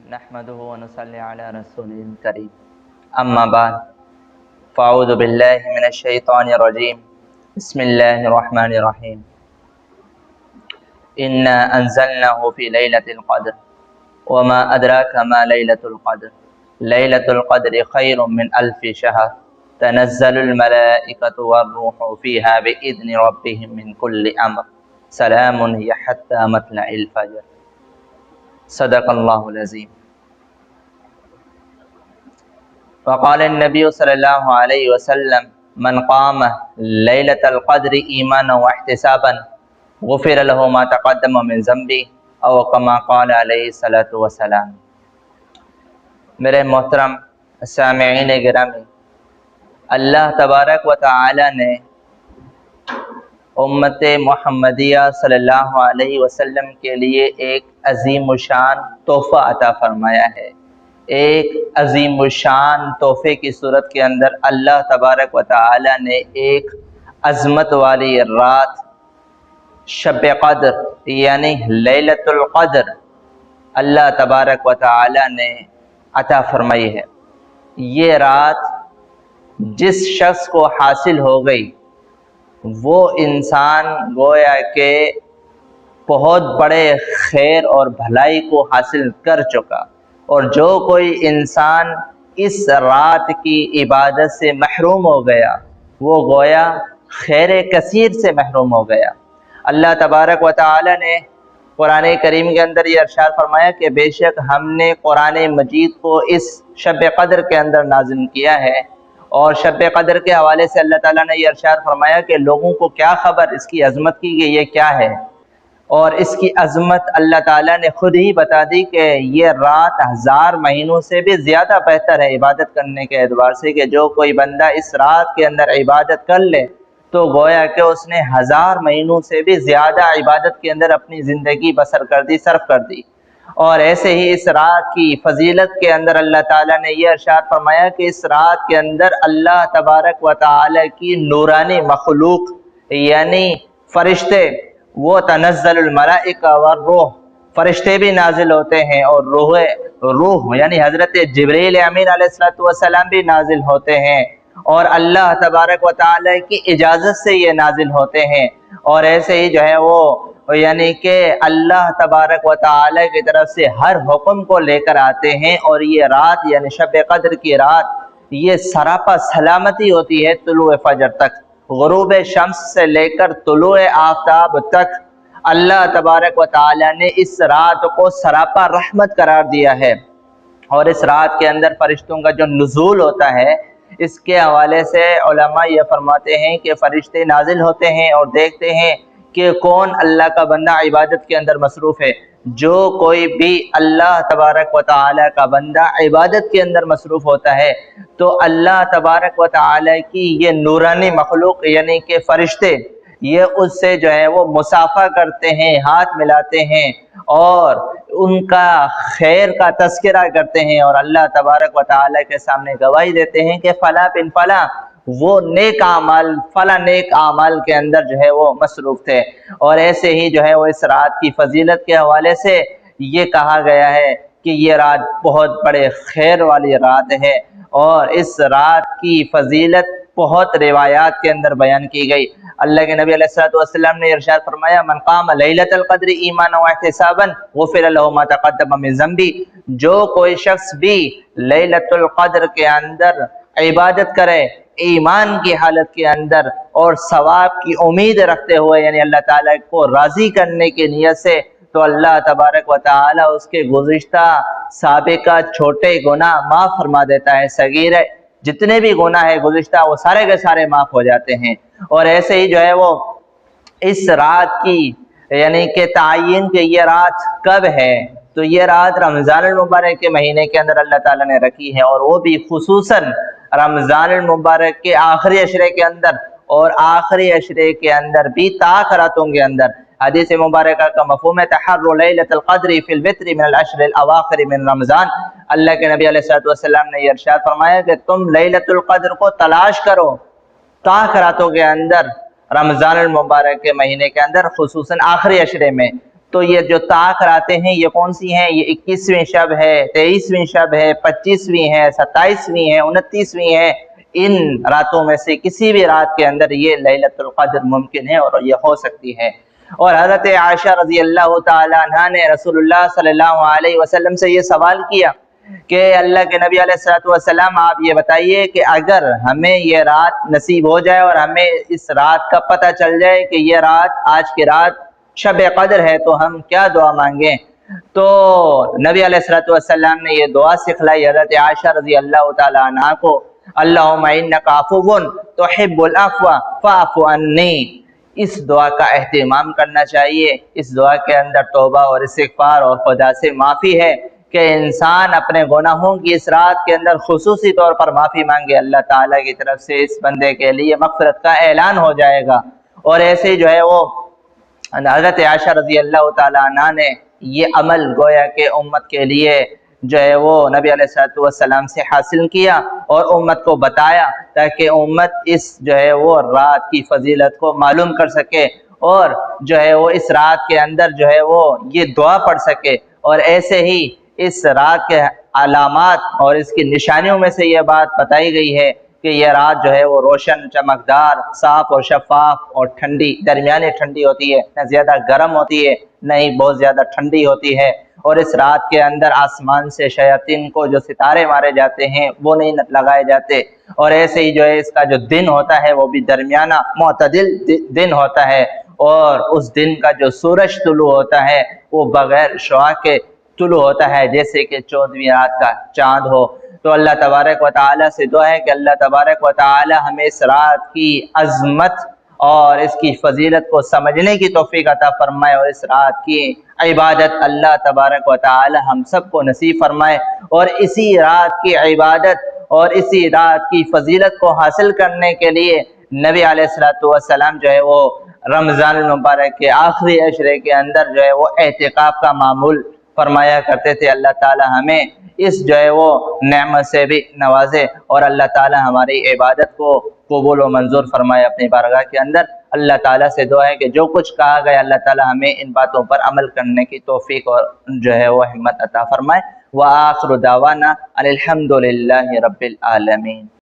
نحمده ونصلي على رسوله الكريم اما بعد فاعوذ بالله من الشيطان الرجيم بسم الله الرحمن الرحيم انا انزلناه في ليلة القدر وما ادراك ما ليلة القدر ليلة القدر خير من الف شهر تنزل الملائكة والروح فيها بإذن ربهم من كل امر سلام هي حتى مطلع الفجر صدق اللہ العظیم۔ وقال النبی صلی اللہ علیہ وسلم من قام لیلۃ القدر ایمانا واحتسابا غفر له ما تقدم من ذنبه او کما قال علیہ الصلوۃ والسلام۔ میرے محترم سامعین گرامی، اللہ تبارک و تعالی نے امت محمدیہ صلی اللہ علیہ وسلم کے لیے ایک عظیم الشان تحفہ عطا فرمایا ہے۔ ایک عظیم الشان تحفے کی صورت کے اندر اللہ تبارک و تعالی نے ایک عظمت والی رات شب قدر یعنی لیلۃ القدر اللہ تبارک و تعالی نے عطا فرمائی ہے۔ یہ رات جس شخص کو حاصل ہو گئی وہ انسان گویا کہ بہت بڑے خیر اور بھلائی کو حاصل کر چکا، اور جو کوئی انسان اس رات کی عبادت سے محروم ہو گیا وہ گویا خیر کثیر سے محروم ہو گیا۔ اللہ تبارک و تعالی نے قرآن کریم کے اندر یہ ارشاد فرمایا کہ بے شک ہم نے قرآن مجید کو اس شب قدر کے اندر نازل کیا ہے، اور شب قدر کے حوالے سے اللہ تعالیٰ نے یہ ارشاد فرمایا کہ لوگوں کو کیا خبر اس کی عظمت کی کہ یہ کیا ہے، اور اس کی عظمت اللہ تعالیٰ نے خود ہی بتا دی کہ یہ رات 1000 مہینوں سے بھی زیادہ بہتر ہے عبادت کرنے کے اعتبار سے، کہ جو کوئی بندہ اس رات کے اندر عبادت کر لے تو گویا کہ اس نے 1000 مہینوں سے بھی زیادہ عبادت کے اندر اپنی زندگی بسر کر دی، صرف کر دی۔ اور ایسے ہی اس رات کی فضیلت کے اندر اللہ تعالیٰ نے یہ ارشاد فرمایا کہ اس رات کے اندر اللہ تبارک و تعالیٰ کی نورانی مخلوق یعنی فرشتے وہ تنزل الملائکہ والروح فرشتے بھی نازل ہوتے ہیں، اور روح یعنی حضرت جبریل امین علیہ السلام بھی نازل ہوتے ہیں، اور اللہ تبارک و تعالیٰ کی اجازت سے یہ نازل ہوتے ہیں۔ اور ایسے ہی جو ہے وہ یعنی کہ اللہ تبارک و تعالیٰ کی طرف سے ہر حکم کو لے کر آتے ہیں، اور یہ رات یعنی شب قدر کی رات یہ سراپا سلامتی ہوتی ہے طلوع فجر تک، غروب شمس سے لے کر طلوع آفتاب تک اللہ تبارک و تعالیٰ نے اس رات کو سراپا رحمت قرار دیا ہے۔ اور اس رات کے اندر فرشتوں کا جو نزول ہوتا ہے اس کے حوالے سے علماء یہ فرماتے ہیں کہ فرشتے نازل ہوتے ہیں اور دیکھتے ہیں کہ کون اللہ کا بندہ عبادت کے اندر مصروف ہے۔ جو کوئی بھی اللہ تبارک و تعالی کا بندہ عبادت کے اندر مصروف ہوتا ہے تو اللہ تبارک و تعالی کی یہ نورانی مخلوق یعنی کہ فرشتے یہ اس سے جو ہے وہ مصافحہ کرتے ہیں، ہاتھ ملاتے ہیں اور ان کا خیر کا تذکرہ کرتے ہیں، اور اللہ تبارک و تعالی کے سامنے گواہی دیتے ہیں کہ فلاں بن فلاں وہ نیک اعمال کے اندر جو ہے وہ مصروف تھے۔ اور ایسے ہی جو ہے وہ اس رات کی فضیلت کے حوالے سے یہ کہا گیا ہے کہ یہ رات بہت بڑے خیر والی رات ہے، اور اس رات کی فضیلت بہت روایات کے اندر بیان کی گئی۔ اللہ کے نبی علیہ الصلوۃ والسلام نے ارشاد فرمایا من قام لیلۃ القدر ایمانا واحتسابا غفر له ما تقدم من ذنبه، جو کوئی شخص بھی لیلۃ القدر کے اندر عبادت کرے ایمان کی حالت کے اندر اور ثواب کی امید رکھتے ہوئے یعنی اللہ تعالیٰ کو راضی کرنے کی نیت سے، تو اللہ تبارک و تعالیٰ اس کے گزشتہ سابقہ چھوٹے گناہ معاف فرما دیتا ہے، صغیرہ جتنے بھی گناہ ہے گزشتہ وہ سارے کے سارے معاف ہو جاتے ہیں۔ اور ایسے ہی جو ہے وہ اس رات کی یعنی کہ تعین کہ یہ رات کب ہے، تو یہ رات رمضان المبارک کے مہینے کے اندر اللہ تعالیٰ نے رکھی ہے، اور وہ بھی خصوصاً رمضان المبارک کے آخری عشرے کے اندر، اور آخری عشرے کے اندر بھی تاخراتوں کے اندر۔ حدیث مبارکہ کا مفہوم ہے تحر لیلۃ القدر فی الوتر من العشر الاواخر من رمضان۔ اللہ کے نبی علیہ الصلوۃ والسلام نے یہ ارشاد فرمایا کہ تم لیلۃ القدر کو تلاش کرو تاخراتوں کے اندر رمضان المبارک کے مہینے کے اندر، خصوصاً آخری عشرے میں، تو یہ جو طاق راتیں ہیں یہ کون سی ہیں؟ یہ 21ویں شب ہے، 23ویں شب ہے، 25ویں ہے، 27ویں ہے، 29ویں ہے۔ ان راتوں میں سے کسی بھی رات کے اندر یہ لیلۃ القدر ممکن ہے اور یہ ہو سکتی ہے۔ اور حضرت عائشہ رضی اللہ تعالی عنہا نے رسول اللہ صلی اللہ علیہ وسلم سے یہ سوال کیا کہ اللہ کے نبی علیہ الصلوۃ والسلام آپ یہ بتائیے کہ اگر ہمیں یہ رات نصیب ہو جائے اور ہمیں اس رات کا پتہ چل جائے کہ یہ رات آج کی رات شب قدر ہے تو ہم کیا دعا مانگیں؟ تو نبی علیہ الصلوۃ والسلام نے یہ دعا سکھلائی حضرت عائشہ رضی اللہ تعالی عنہا کو، اللہم انک عفو تحب العفو فاعف عنی۔ اس دعا کا اہتمام کرنا چاہیے۔ اس دعا کے اندر توبہ اور استغفار اور خدا سے معافی ہے کہ انسان اپنے گناہوں کی اس رات کے اندر خصوصی طور پر معافی مانگے، اللہ تعالیٰ کی طرف سے اس بندے کے لیے مغفرت کا اعلان ہو جائے گا۔ اور ایسے جو ہے وہ حضرت عائشہ رضی اللہ تعالیٰ عنہ نے یہ عمل گویا کہ امت کے لیے جو ہے وہ نبی علیہ الصلوۃ والسلام سے حاصل کیا اور امت کو بتایا تاکہ امت اس جو ہے وہ رات کی فضیلت کو معلوم کر سکے اور جو ہے وہ اس رات کے اندر جو ہے وہ یہ دعا پڑھ سکے۔ اور ایسے ہی اس رات کے علامات اور اس کی نشانیوں میں سے یہ بات بتائی گئی ہے کہ یہ رات جو ہے وہ روشن، چمکدار، صاف اور شفاف اور ٹھنڈی، درمیانے ٹھنڈی ہوتی ہے، نہ زیادہ گرم ہوتی ہے نہ ہی بہت زیادہ ٹھنڈی ہوتی ہے۔ اور اس رات کے اندر آسمان سے شیاطین کو جو ستارے مارے جاتے ہیں وہ نہیں لگائے جاتے، اور ایسے ہی جو ہے اس کا جو دن ہوتا ہے وہ بھی درمیانہ معتدل دن ہوتا ہے، اور اس دن کا جو سورج طلوع ہوتا ہے وہ بغیر شعاع کے طلوع ہوتا ہے جیسے کہ 14ویں رات کا چاند ہو۔ تو اللہ تبارک و تعالیٰ سے دعا ہے کہ اللہ تبارک و تعالیٰ ہمیں اس رات کی عظمت اور اس کی فضیلت کو سمجھنے کی توفیق عطا فرمائے، اور اس رات کی عبادت اللہ تبارک و تعالی ہم سب کو نصیب فرمائے، اور اسی رات کی عبادت اور اسی رات کی فضیلت کو حاصل کرنے کے لیے نبی علیہ الصلوۃ والسلام جو ہے وہ رمضان المبارک کے آخری عشرے کے اندر جو ہے وہ اعتکاف کا معمول فرمایا کرتے تھے۔ اللہ تعالی ہمیں اس جو ہے وہ نعمت سے بھی نوازے اور اللہ تعالی ہماری عبادت کو قبول و منظور فرمائے اپنی بارگاہ کے اندر۔ اللہ تعالیٰ سے دعا ہے کہ جو کچھ کہا گیا اللہ تعالیٰ ہمیں ان باتوں پر عمل کرنے کی توفیق اور جو ہے وہ ہمت عطا فرمائے۔ وآخر دعوانا الحمد للہ رب العالمین۔